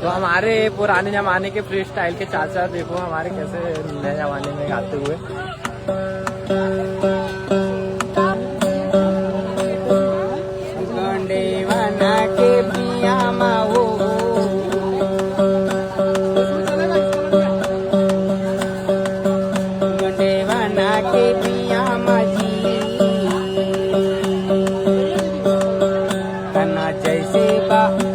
तो हमारे पुराने जमाने के फ्री स्टाइल के चाचा देखो हमारे कैसे नए जमाने में गाते हुए। गंडेवाना के पिया माओ गंडेवाना के पिया माजी कना जैसी बाबू